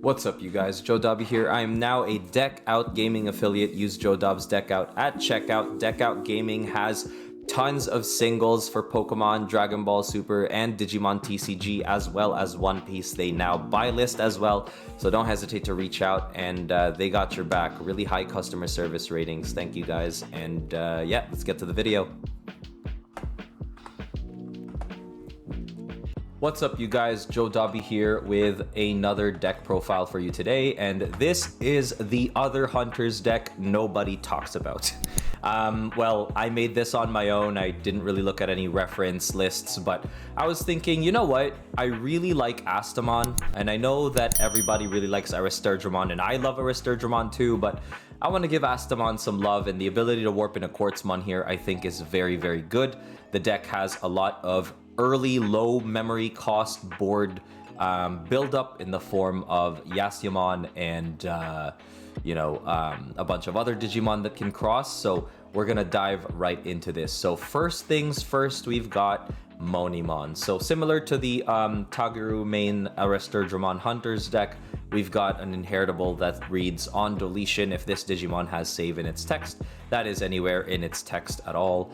What's up, you guys? Joe Dobby here. I am now a Deck Out Gaming affiliate. Use Joe Dobbs Deck Out at checkout. Deck Out Gaming has tons of singles for Pokemon, Dragon Ball Super, and Digimon TCG, as well as One Piece. They now buy list as well, so don't hesitate to reach out, and they got your back. Really high customer service ratings. Thank you guys, and yeah, let's get to the video. What's up, you guys? Joe Dobby here with another deck profile for you today, and this is the other Hunters deck nobody talks about. Well, I made this on my own. I didn't really look at any reference lists, but I was thinking, you know what? I really like Astamon, and I know that everybody really likes Aristurgimon, and I love Aristurgimon too, but I want to give Astamon some love, and the ability to warp in a Quartzmon here I think is very, very good. The deck has a lot of early low memory cost board build up in the form of Yasyamon and a bunch of other Digimon that can cross, so we're gonna dive right into this. So first things first, we've got Monimon. So similar to the Tageru main Aristurgimon Hunters deck, we've got an inheritable that reads, on deletion, if this Digimon has save in its text, that is anywhere in its text at all,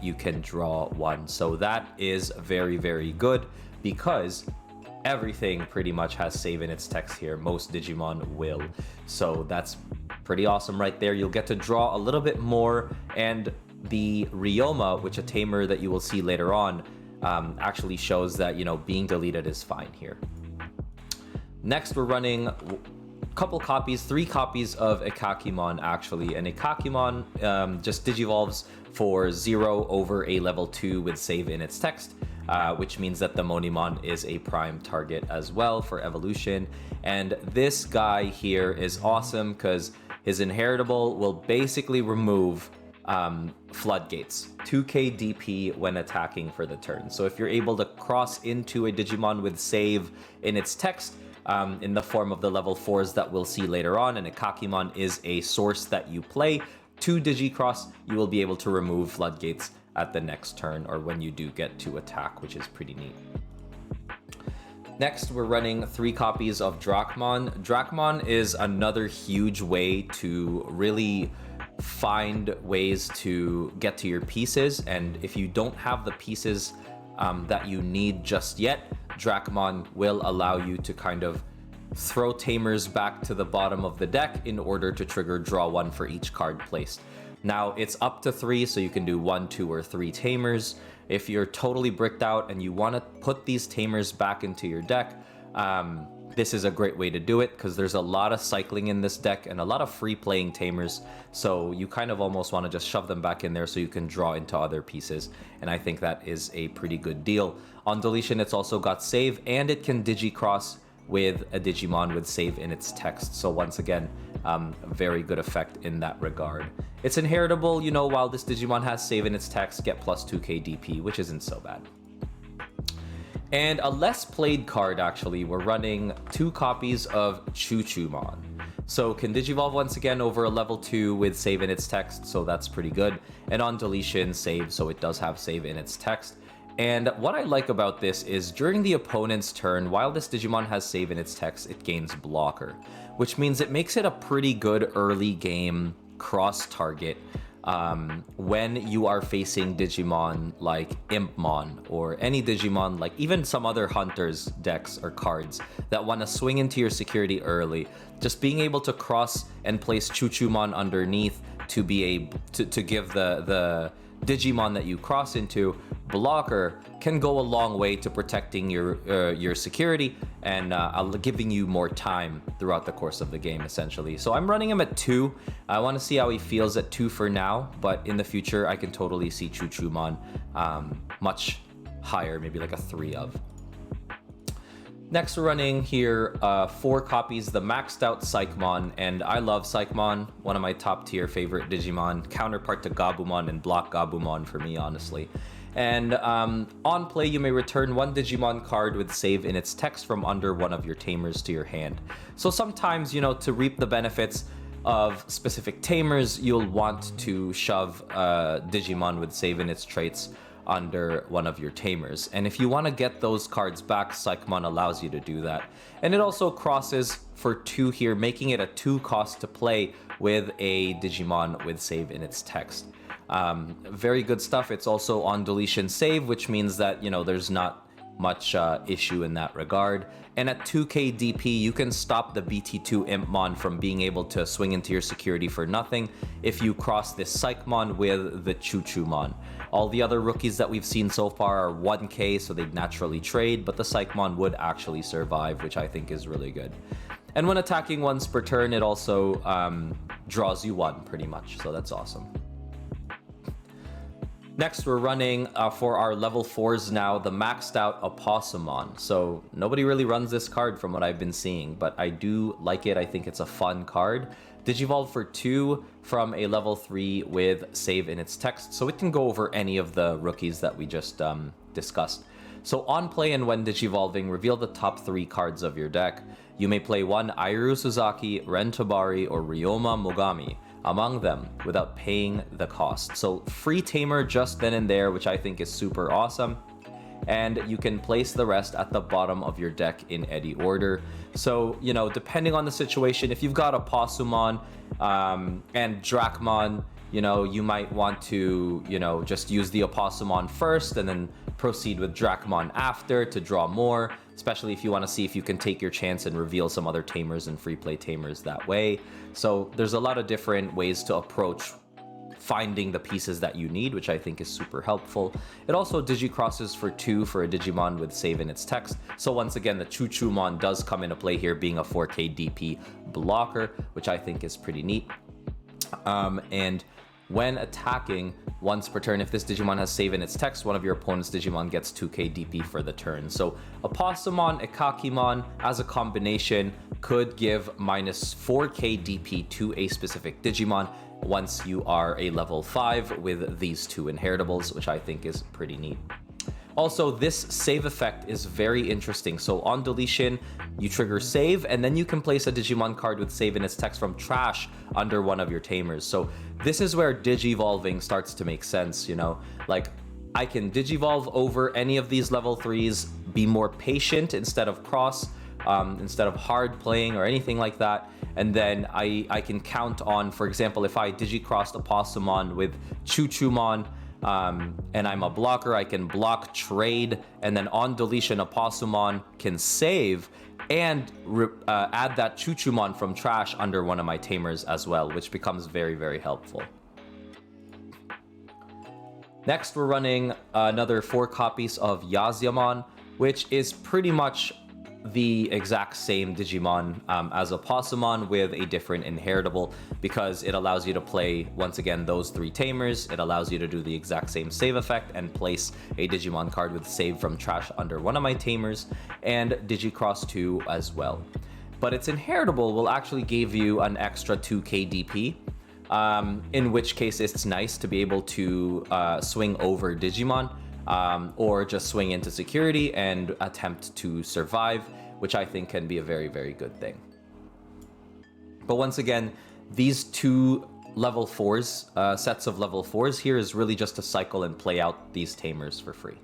you can draw one. So that is very, very good because everything pretty much has save in its text here. Most Digimon will. So that's pretty awesome right there. You'll get to draw a little bit more, and the Ryoma, which a Tamer that you will see later on, actually shows that, being deleted is fine here. Next, we're running three copies of Ikakimon actually, and Ikakimon just digivolves for 0 over a level 2 with save in its text, which means that the Monimon is a prime target as well for evolution. And this guy here is awesome because his inheritable will basically remove floodgates, 2k DP when attacking for the turn. So if you're able to cross into a Digimon with save in its text, in the form of the level 4s that we'll see later on, and Ikakimon is a source that you play to Digicross, you will be able to remove floodgates at the next turn, or when you do get to attack, which is pretty neat. Next, we're running 3 copies of Drachmon. Drachmon is another huge way to really find ways to get to your pieces, and if you don't have the pieces that you need just yet, Drachmon will allow you to kind of throw Tamers back to the bottom of the deck in order to trigger draw 1 for each card placed. Now, it's up to 3, so you can do 1, 2, or 3 Tamers. If you're totally bricked out and you want to put these Tamers back into your deck, this is a great way to do it because there's a lot of cycling in this deck and a lot of free playing Tamers, so you kind of almost want to just shove them back in there so you can draw into other pieces, and I think that is a pretty good deal. On deletion, it's also got save, and it can Digicross with a Digimon with save in its text, so once again, very good effect in that regard. It's inheritable, while this Digimon has save in its text, get plus 2k DP, which isn't so bad. And a less played card, actually, we're running 2 copies of Chuchumon. So can Digivolve once again over a level 2 with save in its text, so that's pretty good. And on deletion, save, so it does have save in its text. And what I like about this is during the opponent's turn, while this Digimon has save in its text, it gains blocker, which means it makes it a pretty good early game cross target when you are facing Digimon like Impmon, or any Digimon like even some other Hunters decks or cards that want to swing into your security early. Just being able to cross and place Chuchumon underneath to be to give the Digimon that you cross into blocker can go a long way to protecting your security and giving you more time throughout the course of the game, essentially. So I'm running him at 2. I want to see how he feels at 2 for now, but in the future I can totally see Chuchumon much higher, maybe like a 3 of. Next, we're running here 4 copies, the maxed out Psychmon, and I love Psychmon, one of my top tier favorite Digimon, counterpart to Gabumon and Block Gabumon for me, honestly. And on play, you may return 1 Digimon card with save in its text from under one of your Tamers to your hand. So sometimes, to reap the benefits of specific Tamers, you'll want to shove Digimon with save in its traits under one of your Tamers. And if you want to get those cards back, Psychmon allows you to do that. And it also crosses for 2 here, making it a 2 cost to play with a Digimon with save in its text. Very good stuff. It's also on deletion save, which means that, you know, there's not much issue in that regard. And at 2k DP, you can stop the BT2 Impmon from being able to swing into your security for nothing if you cross this Psychmon with the Choo-Choo-Mon. All the other rookies that we've seen so far are 1k, so they'd naturally trade, but the Psychmon would actually survive, which I think is really good. And when attacking once per turn, it also draws you 1 pretty much, so that's awesome. Next, we're running for our level 4s now, the maxed out Opossumon. So nobody really runs this card from what I've been seeing, but I do like it. I think it's a fun card. Digivolve for 2 from a level 3 with save in its text, so it can go over any of the rookies that we just discussed. So on play and when digivolving, reveal the top 3 cards of your deck. You may play one Airu Suzaki, Ren Tabari, or Ryoma Mogami among them without paying the cost. So free Tamer just then and there, which I think is super awesome. And you can place the rest at the bottom of your deck in any order. So, you know, depending on the situation, if you've got a Opossumon and Dracmon, you know, you might want to, you know, just use the Opossumon first and then proceed with Dracmon after to draw more, especially if you want to see if you can take your chance and reveal some other Tamers and free play Tamers that way. So there's a lot of different ways to approach finding the pieces that you need, which I think is super helpful. It also digicrosses for 2 for a Digimon with save in its text. So once again, the Choo-Choo-Mon does come into play here, being a 4k DP blocker, which I think is pretty neat. And when attacking once per turn, if this Digimon has save in its text, one of your opponent's Digimon gets 2k DP for the turn. So Opossumon, Ikakimon as a combination could give minus 4k DP to a specific Digimon once you are a level 5 with these 2 inheritables, which I think is pretty neat. Also, this save effect is very interesting. So on deletion, you trigger save, and then you can place a Digimon card with save in its text from trash under one of your Tamers. So this is where Digivolving starts to make sense, you know? Like, I can Digivolve over any of these level 3s, be more patient instead of cross, instead of hard playing or anything like that. And then I can count on, for example, if I Digicrossed Opossumon with Choo-Choo-Mon, and I'm a blocker, I can block, trade, and then on deletion, Opossumon can save and add that Choo-Choo-Mon from trash under one of my Tamers as well, which becomes very, very helpful. Next, we're running another 4 copies of Yazyamon, which is pretty much the exact same Digimon as Opossumon with a different inheritable, because it allows you to play, once again, those 3 Tamers. It allows you to do the exact same save effect and place a Digimon card with save from trash under one of my Tamers, and Digicross 2 as well. But its inheritable will actually give you an extra 2k DP, in which case it's nice to be able to swing over Digimon, or just swing into security and attempt to survive, which I think can be a very, very good thing. But once again, these 2 level 4s, sets of level 4s here is really just to cycle and play out these Tamers for free.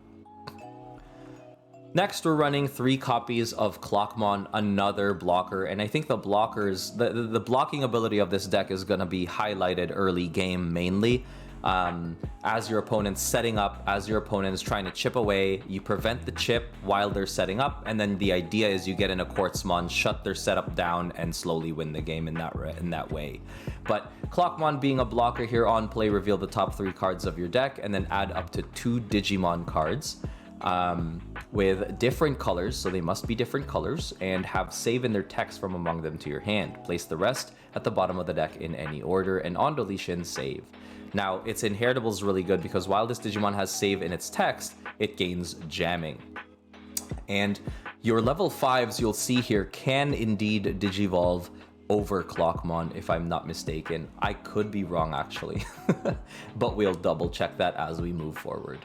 Next, we're running 3 copies of Clockmon, another blocker, and I think the blockers, the blocking ability of this deck is going to be highlighted early game mainly. As your opponent's setting up, as your opponent is trying to chip away, you prevent the chip while they're setting up, and then the idea is you get in a Quartzmon, shut their setup down, and slowly win the game in that way. But Clockmon being a blocker here on play, reveal the top 3 cards of your deck, and then add up to 2 Digimon cards with different colors, so they must be different colors, and have save in their text from among them to your hand. Place the rest at the bottom of the deck in any order, and on deletion, save. Now, its inheritable is really good because while this Digimon has save in its text, it gains jamming. And your level 5s, you'll see here, can indeed Digivolve over Clockmon, if I'm not mistaken. I could be wrong, actually, but we'll double check that as we move forward.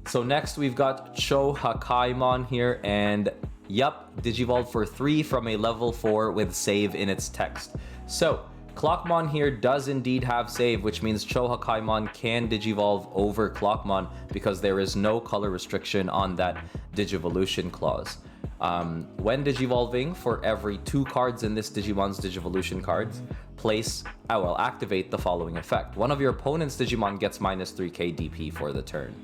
So next, we've got Cho Hakaimon here, and yup, Digivolve for 3 from a level 4 with save in its text. So Clockmon here does indeed have save, which means Chohakaimon can Digivolve over Clockmon because there is no color restriction on that Digivolution clause. When Digivolving, for every 2 cards in this Digimon's Digivolution cards, activate the following effect. One of your opponent's Digimon gets minus 3k DP for the turn.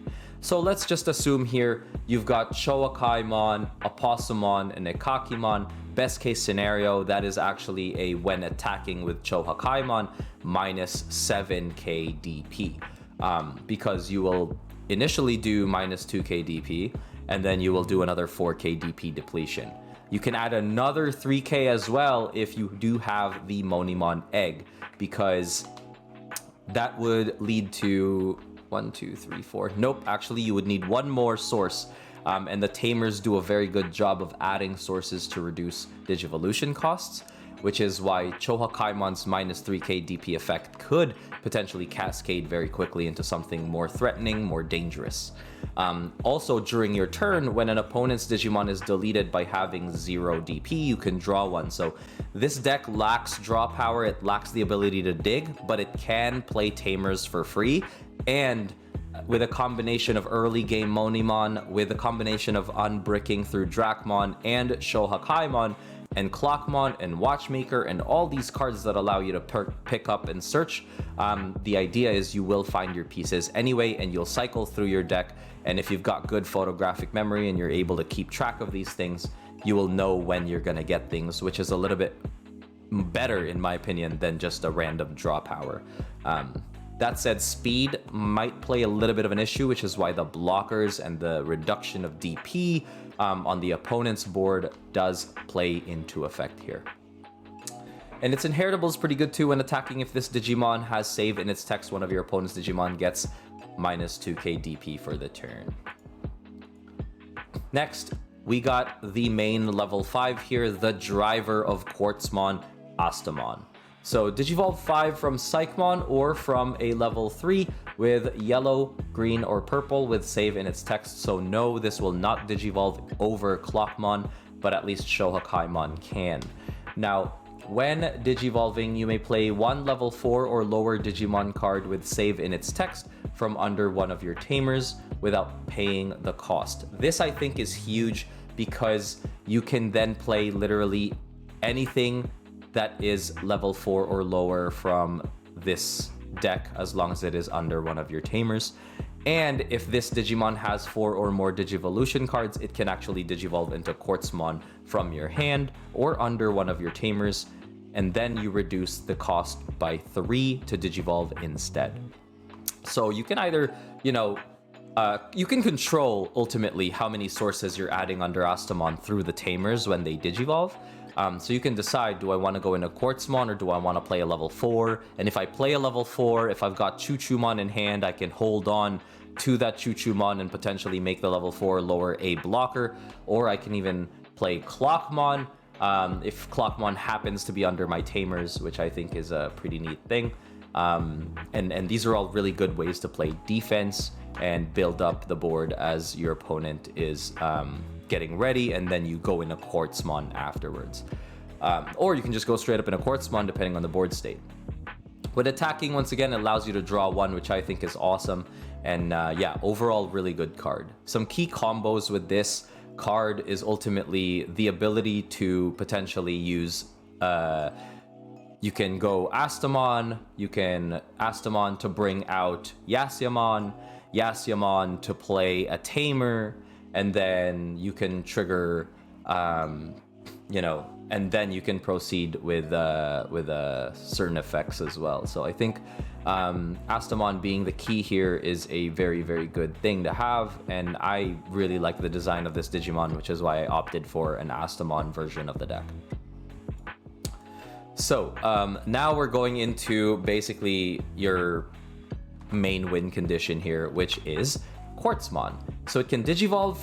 So let's just assume here you've got Chohakaimon, Opossumon, and Ekakimon. Best case scenario, that is actually a when attacking with Chohakaimon, minus 7k DP. Because you will initially do minus 2k DP, and then you will do another 4k DP depletion. You can add another 3k as well if you do have the Monimon egg, because that would lead to 1, 2, 3, 4. Nope, actually you would need one more source. And the Tamers do a very good job of adding sources to reduce Digivolution costs, which is why Chohakaimon's minus 3k DP effect could potentially cascade very quickly into something more threatening, more dangerous. Also, during your turn, when an opponent's Digimon is deleted by having 0 DP, you can draw one. So this deck lacks draw power, it lacks the ability to dig, but it can play Tamers for free. And with a combination of early game Monimon, with a combination of unbricking through Dracmon and Shohakaimon, and Clockmon and Watchmaker and all these cards that allow you to pick up and search, the idea is you will find your pieces anyway and you'll cycle through your deck, and if you've got good photographic memory and you're able to keep track of these things, you will know when you're going to get things, which is a little bit better in my opinion than just a random draw power. That said, speed might play a little bit of an issue, which is why the blockers and the reduction of DP on the opponent's board does play into effect here. And its inheritable is pretty good too when attacking. If this Digimon has save in its text, one of your opponent's Digimon gets minus 2k DP for the turn. Next, we got the main level 5 here, the driver of Quartzmon, Astamon. So Digivolve 5 from Psychmon or from a level 3 with yellow, green, or purple with save in its text. So no, this will not Digivolve over Clockmon, but at least Shohakaimon can. Now, when Digivolving, you may play one level 4 or lower Digimon card with save in its text from under one of your Tamers without paying the cost. This I think is huge because you can then play literally anything that is level 4 or lower from this deck as long as it is under one of your Tamers. And if this Digimon has 4 or more Digivolution cards, it can actually Digivolve into Quartzmon from your hand or under one of your Tamers, and then you reduce the cost by 3 to Digivolve instead. So you can either, you can control ultimately how many sources you're adding under Astamon through the Tamers when they Digivolve. So you can decide, do I want to go into Quartzmon or do I want to play a level 4? And if I play a level 4, if I've got Chuchumon in hand, I can hold on to that Chuchumon and potentially make the level 4 lower a blocker. Or I can even play Clockmon if Clockmon happens to be under my Tamers, which I think is a pretty neat thing. And these are all really good ways to play defense and build up the board as your opponent is getting ready, and then you go in a Quartzmon afterwards. Or you can just go straight up in a Quartzmon depending on the board state. With attacking, once again, it allows you to draw one, which I think is awesome. And yeah, overall, really good card. Some key combos with this card is ultimately the ability to potentially use you can go Astamon, you can Astamon to bring out Yasyamon, Yasyamon to play a Tamer, and then you can trigger, and then you can proceed with certain effects as well. So I think Astamon being the key here is a very, very good thing to have, and I really like the design of this Digimon, which is why I opted for an Astamon version of the deck. So now we're going into basically your main win condition here, which is Quartzmon. So it can Digivolve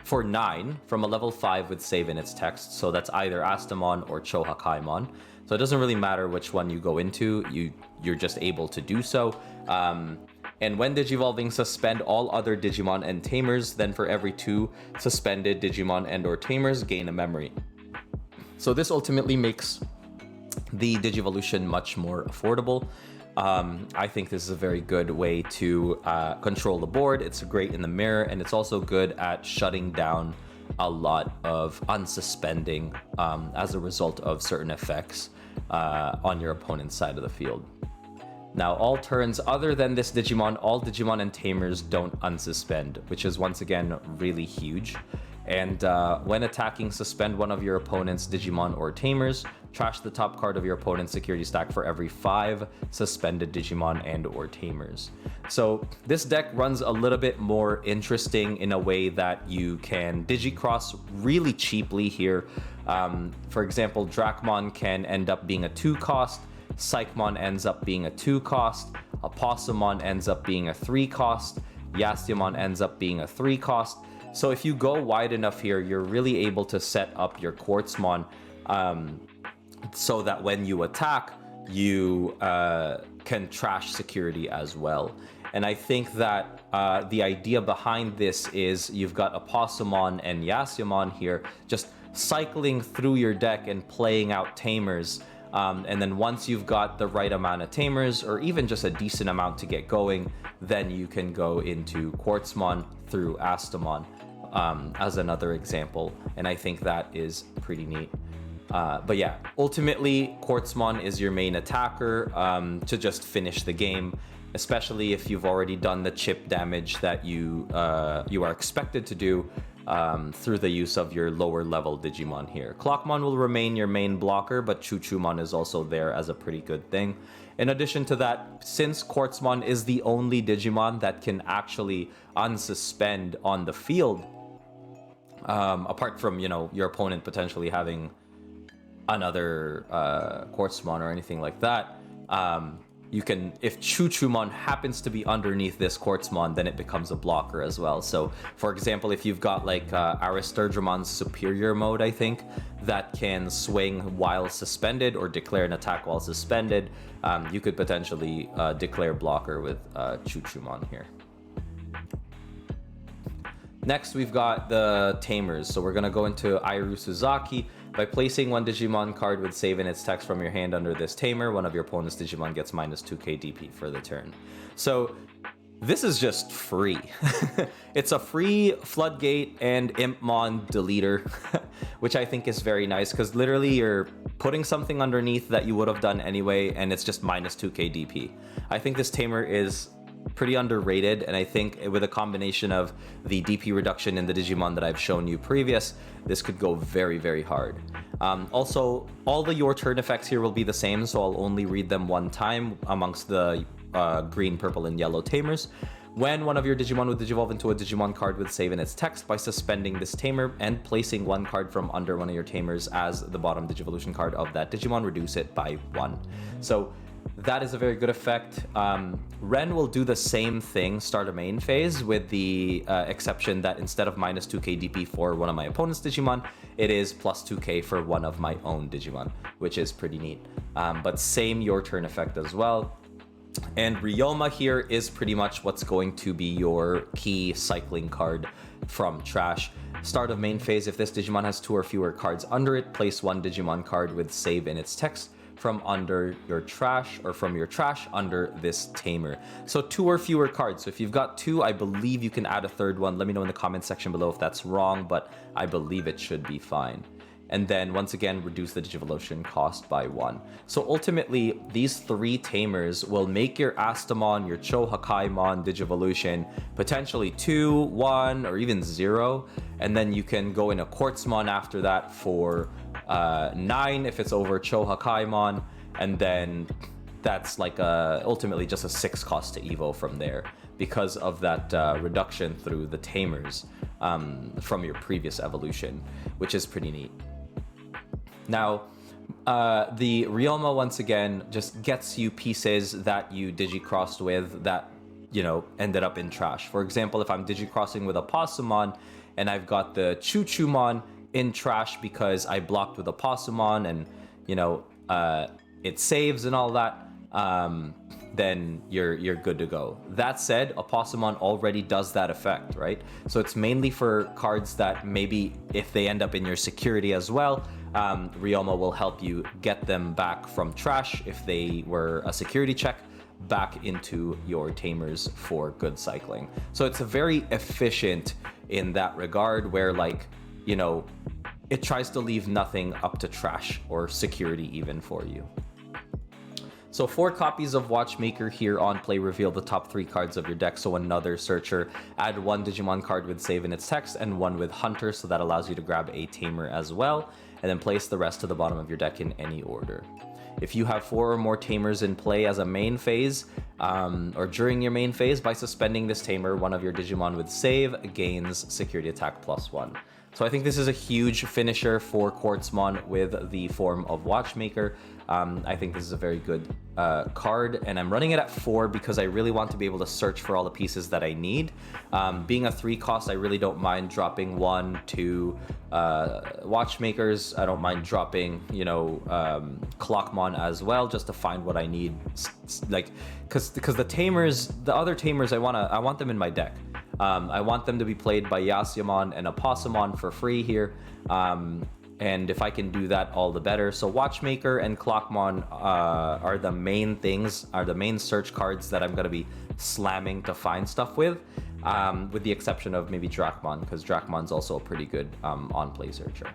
for 9 from a level 5 with save in its text. So that's either Astamon or Chohakaimon. So it doesn't really matter which one you go into, you're just able to do so. And when Digivolving, suspend all other Digimon and Tamers, then for every 2 suspended Digimon and or Tamers, gain a memory. So this ultimately makes the Digivolution much more affordable. I think this is a very good way to control the board. It's great in the mirror, and it's also good at shutting down a lot of unsuspending as a result of certain effects on your opponent's side of the field. Now, all turns other than this Digimon, all Digimon and Tamers don't unsuspend, which is once again really huge. And when attacking, suspend one of your opponent's Digimon or Tamers. Trash the top card of your opponent's security stack for every 5 suspended Digimon and or Tamers. So this deck runs a little bit more interesting in a way that you can Digicross really cheaply here. For example, Drakmon can end up being a 2 cost. Psychmon ends up being a 2 cost. Opossumon ends up being a 3 cost. Yastiamon ends up being a 3 cost. So if you go wide enough here, you're really able to set up your Quartzmon so that when you attack, you can trash security as well. And I think that the idea behind this is you've got Opossumon and Yastiamon here just cycling through your deck and playing out Tamers. And then once you've got the right amount of Tamers, or even just a decent amount to get going, then you can go into Quartzmon through Astamon as another example. And I think that is pretty neat. But yeah, ultimately, Quartzmon is your main attacker to just finish the game, especially if you've already done the chip damage that you are expected to do through the use of your lower level Digimon here. Clockmon will remain your main blocker, but Chuchumon is also there as a pretty good thing. In addition to that, since Quartzmon is the only Digimon that can actually unsuspend on the field, apart from, you know, your opponent potentially having another Quartzmon or anything like that, you can, if Chuchumon happens to be underneath this Quartzmon, then it becomes a blocker as well. So for example, if you've got like Aristurdramon's superior mode, I think, that can swing while suspended or declare an attack while suspended, you could potentially declare blocker with Chuchumon here. Next, we've got the Tamers. So we're going to go into Airu Suzaki. By placing one Digimon card with save in its text from your hand under this Tamer, one of your opponent's Digimon gets minus 2k DP for the turn. So this is just free. It's a free Floodgate and Impmon deleter, which I think is very nice because literally you're putting something underneath that you would have done anyway, and it's just minus 2k DP. I think this Tamer is pretty underrated, and I think with a combination of the DP reduction in the Digimon that I've shown you previous, this could go very, very hard. Also, all the your turn effects here will be the same, so I'll only read them one time amongst the green, purple, and yellow Tamers. When one of your Digimon would digivolve into a Digimon card with save in its text by suspending this Tamer and placing one card from under one of your Tamers as the bottom Digivolution card of that Digimon, reduce it by 1. So that is a very good effect. Ren will do the same thing, start a main phase, with the exception that instead of minus 2k DP for one of my opponent's Digimon, it is plus 2k for one of my own Digimon, which is pretty neat. But same your turn effect as well. And Ryoma here is pretty much what's going to be your key cycling card from trash. Start of main phase, if this Digimon has 2 or fewer cards under it, place one Digimon card with save in its text from under your trash, or from your trash under this Tamer. So 2 or fewer cards. So if you've got 2, I believe you can add a third one. Let me know in the comment section below if that's wrong, but I believe it should be fine. And then once again, reduce the Digivolution cost by 1. So ultimately, these 3 Tamers will make your Astamon, your Chohakaimon Digivolution potentially 2, 1, or even 0. And then you can go in a Quartzmon after that for 9 if it's over Chohakaimon. And then that's like ultimately just a 6 cost to Evo from there, because of that reduction through the Tamers from your previous evolution, which is pretty neat. Now, the Ryoma, once again, just gets you pieces that you digicrossed with that, you know, ended up in trash. For example, if I'm digicrossing with a Opossumon and I've got the Chuchumon in trash because I blocked with a Opossumon and, you know, it saves and all that, then you're good to go. That said, Opossumon already does that effect, right? So it's mainly for cards that maybe if they end up in your security as well, Ryoma will help you get them back from trash if they were a security check back into your tamers for good cycling. So it's a very efficient in that regard, where like, you know, it tries to leave nothing up to trash or security even for you. So 4 copies of Watchmaker here on play reveal the top 3 cards of your deck. So another searcher, add 1 Digimon card with save in its text and 1 with Hunter, so that allows you to grab a Tamer as well, and then place the rest to the bottom of your deck in any order. If you have 4 or more Tamers in play as a main phase, or during your main phase, by suspending this Tamer, one of your Digimon with save gains security attack +1. So I think this is a huge finisher for Quartzmon with the form of Watchmaker. I think this is a very good card, and I'm running it at 4 because I really want to be able to search for all the pieces that I need. Being a 3 cost, I really don't mind dropping 1, 2 Watchmakers. I don't mind dropping, you know, Clockmon as well, just to find what I need. Like, because the Tamers, the other Tamers, I want them in my deck. I want them to be played by Yasyamon and Opossumon for free here. And if I can do that, all the better. So Watchmaker and Clockmon are the main things, are the main search cards that I'm going to be slamming to find stuff with the exception of maybe Drachmon, because Drachmon's also a pretty good on-play searcher.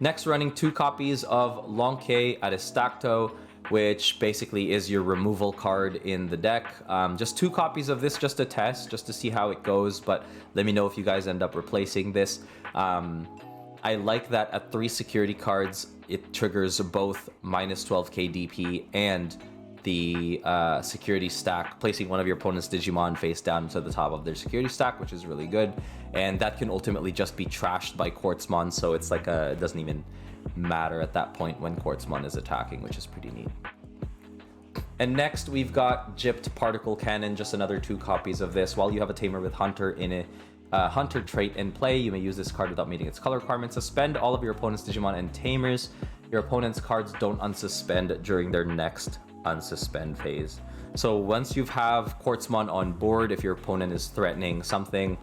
Next, running 2 copies of Lonke Aristacto, which basically is your removal card in the deck. Just 2 copies of this just to test, just to see how it goes, but let me know if you guys end up replacing this. I like that at 3 security cards, it triggers both -12k DP and the security stack, placing one of your opponent's Digimon face down to the top of their security stack, which is really good. And that can ultimately just be trashed by Quartzmon, so it's like it doesn't even matter at that point when Quartzmon is attacking, which is pretty neat. And next we've got Gypped Particle Cannon, just another 2 copies of this. While you have a Tamer with Hunter in a Hunter trait in play, you may use this card without meeting its color requirement. Suspend all of your opponent's Digimon and Tamers. Your opponent's cards don't unsuspend during their next unsuspend phase. So once you have Quartzmon on board, if your opponent is threatening something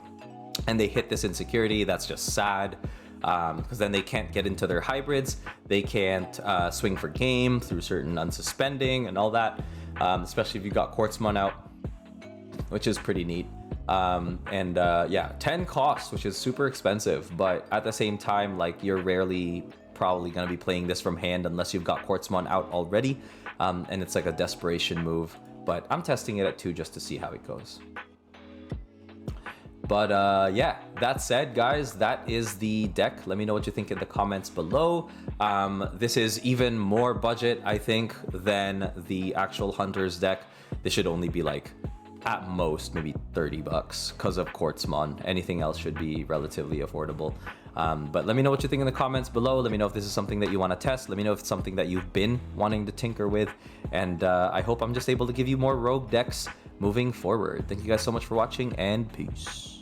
and they hit this insecurity, that's just sad. Because then they can't get into their hybrids, they can't swing for game through certain unsuspending and all that, especially if you got Quartzmon out, which is pretty neat. Yeah, 10 costs, which is super expensive, but at the same time, like, you're rarely probably going to be playing this from hand unless you've got Quartzmon out already, and it's like a desperation move, but I'm testing it at 2 just to see how it goes. But yeah, that said, guys, that is the deck. Let me know what you think in the comments below. This is even more budget, I think, than the actual Hunters deck. This should only be like, at most, maybe 30 bucks because of Quartzmon. Anything else should be relatively affordable. But let me know what you think in the comments below. Let me know if this is something that you want to test. Let me know if it's something that you've been wanting to tinker with. And I hope I'm just able to give you more rogue decks moving forward. Thank you guys so much for watching, and peace.